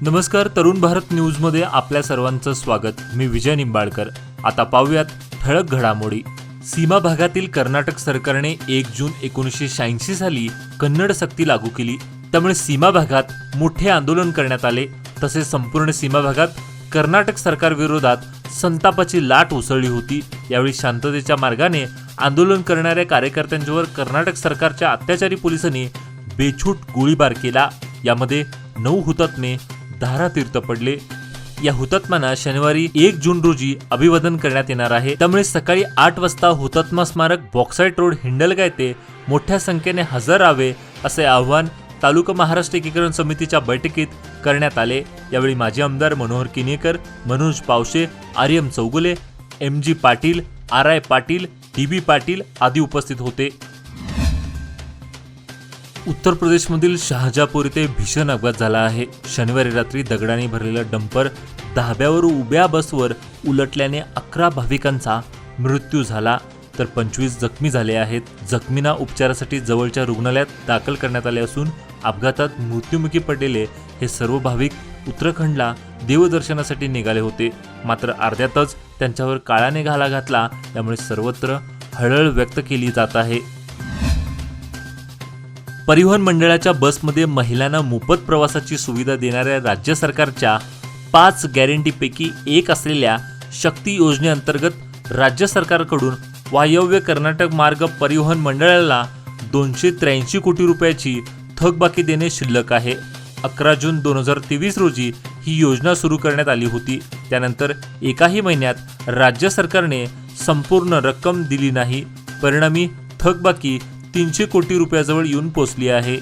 नमस्कार, तरुण भारत न्यूजमध्ये आपल्या सर्वांचं स्वागत. मी विजय निंबाळकर. आता पाहूयात ठळक घडामोडी. सीमा भागातील कर्नाटक सरकारने 1 जून 1986 साली कन्नड सक्ती लागू केली. त्यामुळे सीमा भागात मोठे आंदोलन करण्यात आले. तसेच संपूर्ण सीमा भागात कर्नाटक सरकार विरोधात संतापाची लाट उसळली होती. यावेळी शांततेच्या मार्गाने आंदोलन करणाऱ्या कार्यकर्त्यांच्यावर कर्नाटक सरकारच्या अत्याचारी पोलिसांनी बेछूट गोळीबार केला. यामध्ये 9 हुतात्मे धारातीर्थ पडले. या हुतात्म्यांना शनिवारी 1 जून रोजी अभिवादन करण्यात येणार आहे. त्यामुळे सकाळी 8 वाजता हुतात्मा स्मारक बॉक्साईट रोड हिंडलगा येथे मोठ्या संख्येने हजर राहावे असे आवाहन तालुका महाराष्ट्र एकीकरण समितीच्या बैठकीत करण्यात आले. यावेळी माजी आमदार Manohar Kinikar, Manoj Pawshe, Aryam Chougule, MG Patil, RI Patil, DB Patil आदी उपस्थित होते. उत्तर प्रदेशमधील शहाजापूर येथे भीषण अपघात झाला आहे. शनिवारी रात्री दगडाने भरलेला डंपर धाब्यावर उभ्या बसवर उलटल्याने 11 भाविकांचा मृत्यू झाला तर 25 जखमी झाले आहेत. जखमींना उपचारासाठी जवळच्या रुग्णालयात दाखल करण्यात आले असून अपघातात मृत्युमुखी पडलेले हे सर्व भाविक उत्तराखंडला देवदर्शनासाठी निघाले होते. मात्र अर्ध्यातच त्यांच्यावर काळाने घाला घातला. यामुळे सर्वत्र हळहळ व्यक्त केली जात आहे. परिवहन मंडळाच्या बसमध्ये महिलांना मोफत प्रवासाची सुविधा देणाऱ्या राज्य सरकारच्या 5 गॅरंटीपैकी एक असलेल्या शक्ती योजनेअंतर्गत राज्य सरकारकडून वायव्य कर्नाटक मार्ग परिवहन मंडळाला 283 कोटी रुपयाची थकबाकी देणे शिल्लक आहे. 11 जून 2023 रोजी ही योजना सुरू करण्यात आली होती. त्यानंतर एकाही महिन्यात राज्य सरकारने संपूर्ण रक्कम दिली नाही. परिणामी थकबाकी 300 कोटी रुपयाजवळ येऊन पोहोचली आहे.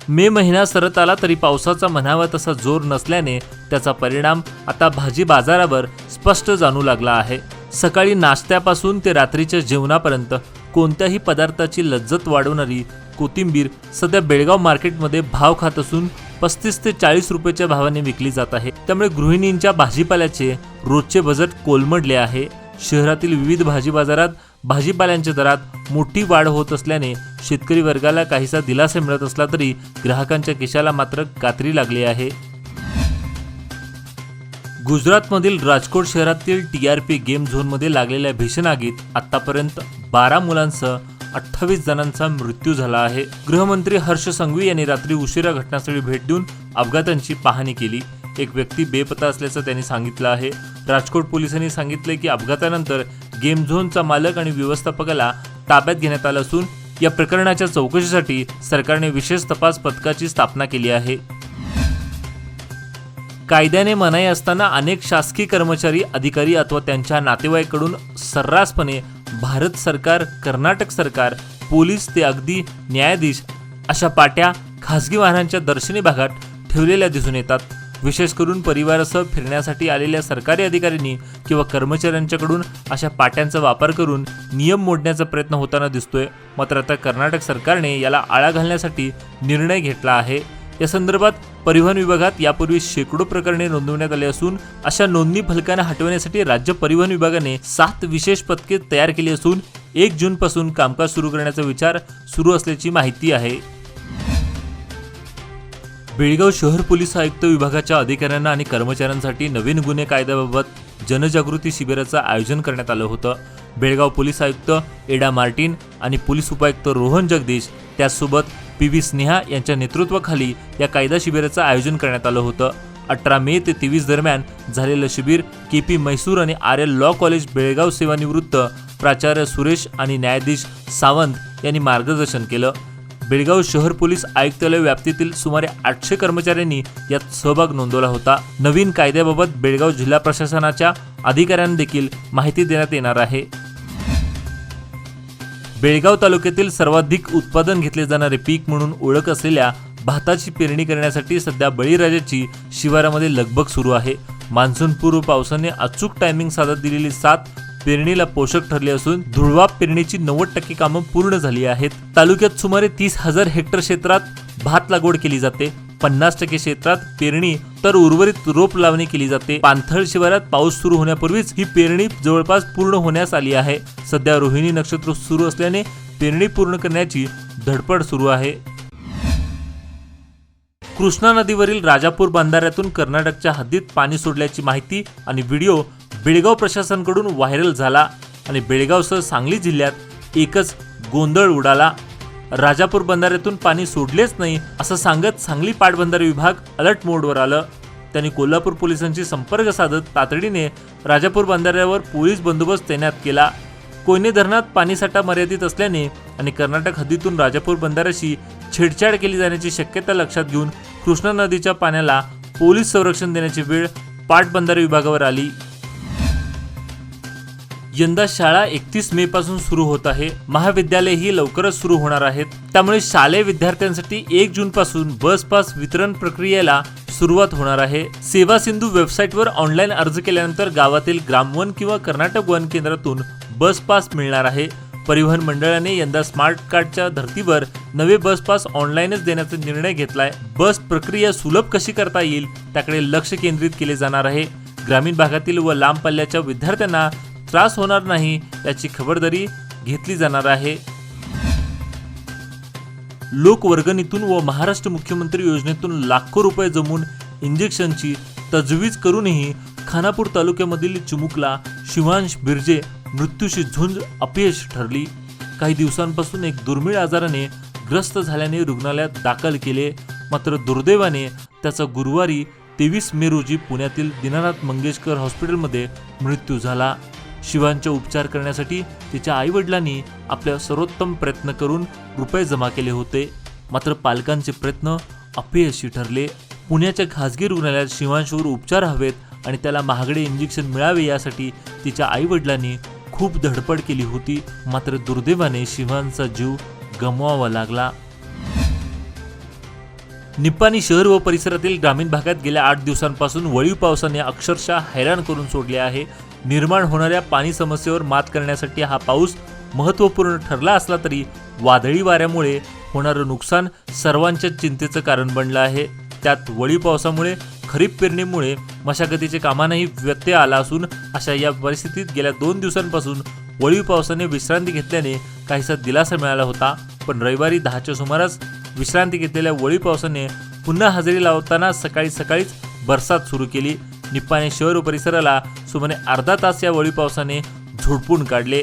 मे महिना सरत आला तरी पावसाचा म्हणावा तसा जोर नसल्याने त्याचा परिणाम आता भाजी बाजारावर स्पष्ट जाणू लागला आहे. सकाळी नाश्त्यापासून ते रात्रीच्या जेवणापर्यंत कोणत्याही पदार्थाची लज्जत वाढवणारी कोथिंबीर सध्या बेळगाव मार्केटमध्ये भाव खात असून 35 ते 40 रुपयाच्या भावाने विकली जात आहे. त्यामुळे गृहिणींच्या भाजीपाल्याचे रोजचे बजेट कोलमडले आहे. शहरातील विविध भाजी बाजारात भाजीपाल्यांच्या दरात मोठी वाढ होत असल्याने शेतकरी वर्गाला काहीसा दिलासा मिळत असला तरी ग्राहकांच्या खिशाला मात्र कात्री लागली आहे. गुजरातमधील राजकोट शहरातील TRP गेम झोनमध्ये लागलेल्या भीषण आगीत आतापर्यंत 12 मुलांसह 28 जणांचा मृत्यू झाला आहे. गृहमंत्री हर्ष संघवी यांनी रात्री उशिरा घटनास्थळी भेट देऊन अपघातांची पाहणी केली. एक व्यक्ती बेपत्ता असल्याचं त्यांनी सांगितलं आहे. राजकोट पोलिसांनी सांगितले की अपघातानंतर गेम झोनचा मालक आणि व्यवस्थापकाला ताब्यात घेण्यात आलं असून या प्रकरणाच्या चौकशीसाठी सरकारने विशेष तपास पथकाची स्थापना केली आहे. कायद्याने मनाई असताना अनेक शासकीय कर्मचारी, अधिकारी अथवा त्यांच्या नातेवाईकांकडून सर्रासपणे भारत सरकार, कर्नाटक सरकार, पोलीस ते अगदी न्यायाधीश अशा पाट्या खासगी वाहनांच्या दर्शनी भागात ठेवलेल्या दिसून येतात. विशेष करून परिवारासह फिरण्यासाठी आलेल्या सरकारी अधिकाऱ्यांनी किंवा कर्मचाऱ्यांच्याकडून अशा पाट्यांचा वापर करून नियम मोडण्याचा प्रयत्न होताना दिसतोय. मात्र आता कर्नाटक सरकारने याला आळा घालण्यासाठी निर्णय घेतला आहे. या संदर्भात परिवहन विभागात यापूर्वी शेकडो प्रकरणे नोंदवण्यात आली असून अशा नोंदणी फलकांना हटवण्यासाठी राज्य परिवहन विभागाने 7 विशेष पथके तयार केली असून 1 जून पासून कामकाज सुरू करण्याचा विचार सुरू असल्याची माहिती आहे. बेळगाव शहर पोलीस आयुक्त विभागाच्या अधिकाऱ्यांना आणि कर्मचाऱ्यांसाठी नवीन गुन्हे कायद्याबाबत जनजागृती शिबिराचं आयोजन करण्यात आलं होतं. बेळगाव पोलीस आयुक्त एडा मार्टिन आणि पोलीस उपायुक्त रोहन जगदीश त्याचसोबत PV स्नेहा यांच्या नेतृत्वाखाली या कायदा शिबिराचं आयोजन करण्यात आलं होतं. 18 मे ते 23 दरम्यान झालेलं शिबिर KP मैसूर आणि RL लॉ कॉलेज बेळगाव सेवानिवृत्त प्राचार्य सुरेश आणि न्यायाधीश सावंत यांनी मार्गदर्शन केलं. बेळगाव शहर पोलीस आयुक्तालय व्याप्तीतील सुमारे 800 कर्मचाऱ्यांनी यात सहभाग नोंदवला होता. नवीन कायद्याबाबत बेळगाव जिल्हा प्रशासनाच्या अधिकाऱ्यांना देखील माहिती देण्यात येणार आहे. बेळगाव तालुक्यातील सर्वाधिक उत्पादन घेतले जाणारे पीक म्हणून ओळख असलेल्या भाताची पेरणी करण्यासाठी सध्या बळीराजाची शिवारामध्ये लगबग सुरू आहे. मान्सूनपूर्व पावसाने अचूक टायमिंग साधत दिलेली साथ पेरणीला पोषक ठरली असून धुळवा पेरणीची 90% कामं पूर्ण झाली आहेत. तालुक्यात सुमारे 30,000 हेक्टर क्षेत्रात भात लागवड केली जाते. 50% क्षेत्रात पेरणी तर उर्वरित रोप लावणी केली जाते. पाणथळ शिवारात पाऊस सुरू होण्यापूर्वीच ही पेरणी जवळपास पूर्ण होण्यास आली आहे. सध्या रोहिणी नक्षत्र सुरू असल्याने पेरणी पूर्ण करण्याची धडपड सुरू आहे. कृष्णा नदीवरील राजापूर बंधाऱ्यातून कर्नाटकच्या हद्दीत पाणी सोडल्याची माहिती आणि व्हिडिओ बेळगाव प्रशासनाकडून व्हायरल झाला आणि बेळगावसह सांगली जिल्ह्यात एकच गोंधळ उडाला। राजापूर बंधाऱ्यातून पाणी सोडलेच नाही असं सांगत सांगली पाटबंधारे विभाग अलर्ट मोडवर आलं। त्यांनी कोल्हापूर पोलिसांशी संपर्क साधत तातडीने राजापूर बंधाऱ्यावर पोलीस बंदोबस्त तैनात केला। कोयने धरणात पाणीसाठा मर्यादित असल्याने आणि कर्नाटक हद्दीतून राजापूर बंधाऱ्याशी छेडछाड केली जाण्याची शक्यता लक्षात घेऊन कृष्णा नदीच्या पाण्याला पोलीस संरक्षण देण्याची वेळ पाटबंधारे विभागावर आली। यंदा शाळा 31 मे पासून सुरू होत आहे। महाविद्यालयही लवकरच सुरू होणार आहेत। त्यामुळे शालेय विद्यार्थ्यांसाठी 1 जून पासून बस पास वितरण प्रक्रियेला सुरुवात होणार आहे। सेवा सिंधू वेबसाईटवर ऑनलाईन अर्ज केल्यानंतर गावातील ग्राम 1 किंवा कर्नाटक 1 केंद्रातून बस पास मिळणार आहे। परिवहन मंडळाने यंदा स्मार्ट कार्डच्या धर्तीवर नवे बस पास ऑनलाईनच देण्याचा निर्णय घेतलाय। बस प्रक्रिया सुलभ कशी करता येईल त्याकडे लक्ष केंद्रित केले जाणार आहे। ग्रामीण भागातील व लांब पल्ल्याच्या विद्यार्थ्यांना त्रास होणार नाही याची खबरदारी घेतली जाणार आहे। लोकवर्गणीतून व महाराष्ट्र मुख्यमंत्री योजनेतून लाखो रुपये जमून इंजेक्शनची तजवीज करूनही खानापूर तालुक्यामधील चिमुकला शिवांश बिर्जे मृत्यूशी झुंज अपयश ठरली। काही दिवसांपासून एक दुर्मिळ आजाराने ग्रस्त झाल्याने रुग्णालयात दाखल केले, मात्र दुर्दैवाने त्याचा गुरुवारी 23 मे रोजी पुण्यातील दीनानाथ मंगेशकर हॉस्पिटलमध्ये मृत्यू झाला। शिवांच्या उपचार करण्यासाठी तिच्या आईवडिलांनी आपल्या सर्वोत्तम प्रयत्न करून रुपये जमा केले होते, मात्र पालकांचे प्रयत्न अपयशी ठरले। पुण्याच्या खासगी रुग्णालयात शिवांशवर उपचार हवेत आणि त्याला महागडे इंजेक्शन मिळावे यासाठी तिच्या आईवडिलांनी खूप धडपड केली होती, मात्र दुर्दैवाने शिवांचा जीव गमवावा लागला। निप्पाणी शहर व परिसरातील ग्रामीण भागात गेल्या 8 दिवसांपासून वळीव पावसाने अक्षरशः हैराण करून सोडले आहे। निर्माण होणाऱ्या पाणी समस्येवर मात करण्यासाठी हा पाऊस महत्त्वपूर्ण ठरला असला तरी वादळी वाऱ्यामुळे होणारं नुकसान सर्वांच्या चिंतेचं कारण बनलं आहे। त्यात वळीव पावसामुळे खरीप पेरणीमुळे मशागतीचे कामांनाही व्यत्यय आला असून अशा या परिस्थितीत गेल्या 2 दिवसांपासून वळीव पावसाने विश्रांती घेतल्याने काहीसा दिलासा मिळाला होता, पण रविवारी 10च्या सुमारास विश्रांती घेतलेल्या वळीव पावसाने पुन्हा हजेरी लावताना सकाळीच बरसात सुरू केली। निप्पाणी शहर व परिसराला सुमारे अर्धा तास या वळीव पावसाने झोडपून काढले।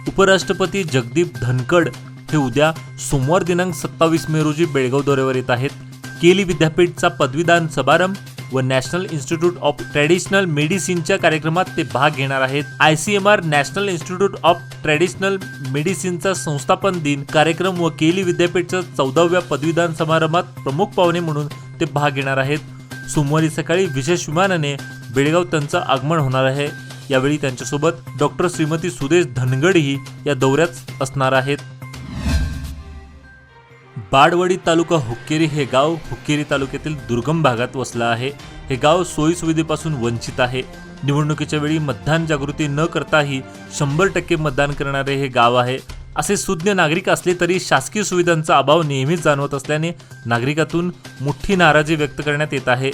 उपराष्ट्रपती जगदीप धनखड हे उद्या सोमवार दिनांक 27 मे रोजी बेळगाव दौऱ्यावर येत आहेत। केली विद्यापीठचा पदवीदान समारंभ व नॅशनल इन्स्टिट्यूट ऑफ ट्रॅडिशनल मेडिसिनच्या कार्यक्रमात ते भाग घेणार आहेत। ICMR National Institute of Traditional मेडिसिनचा संस्थापन दिन कार्यक्रम व केली विद्यापीठच्या 14व्या पदवीदान समारंभात प्रमुख पाहुणे म्हणून ते भाग घेणार आहेत। सोमवारी सकाळी विशेष विमानाने बेळगाव त्यांचं आगमन होणार आहे। यावेळी त्यांच्यासोबत डॉक्टर श्रीमती सुदेश धनगडही या दौऱ्यात असणार आहेत। बाडवडी तालुका हुक्केरी हे गाव हुक्केरी तालुक्यातील दुर्गम भागात वसलं आहे। हे गाव सोयीसुविधेपासून वंचित आहे। निवडणुकीच्या वेळी मतदान जागृती न करताही 100% मतदान करणारे हे गाव आहे। असे सुज्ञ नागरिक असले तरी शासकीय सुविधांचा अभाव नेहमीच जाणवत असल्याने नागरिकातून मोठी नाराजी व्यक्त करण्यात येत आहे।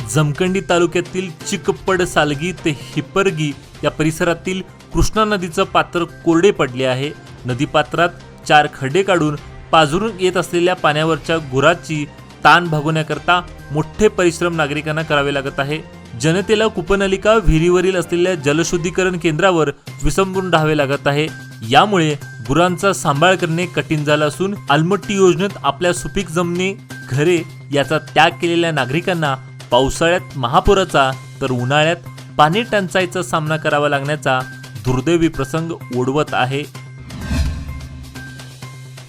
जमखंडी तालुक्यातील चिकपड सालगी ते हिप्परगी या परिसरातील कृष्णा नदीचं पात्र कोरडे पडले आहे। नदीपात्रात 4 खड्डे काढून पाझरून येत असलेल्या पाण्यावरच्या गुराची ताण भागवण्याकरता मोठे परिश्रम नागरिकांना करावे लागत आहे। जनतेला कूपनलिका विहिरीवरील असलेल्या जलशुद्धीकरण केंद्रावर विसंबून राहावे लागत आहे। यामुळे गुरांचा सांभाळ करणे कठीण झालं असून आलमट्टी योजनेत आपल्या सुपीक जमिनी घरे याचा त्याग केलेल्या नागरिकांना पावसाळ्यात महापुराचा तर उन्हाळ्यात पाणी टंचाईचा सामना करावा लागण्याचा दुर्दैवी प्रसंग ओढवत आहे।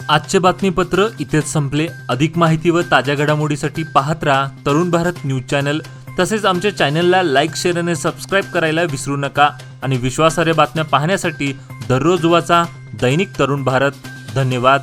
आजचे बातमीपत्र इथेच संपले। अधिक माहिती व ताज्या घडामोडीसाठी पाहत राहा तरुण भारत न्यूज चॅनल। तसेच आमच्या चॅनलला लाईक, शेअर आणि सबस्क्राईब करायला विसरू नका आणि विश्वासार्ह बातम्या पाहण्यासाठी दररोज वाचा दैनिक तरुण भारत। धन्यवाद।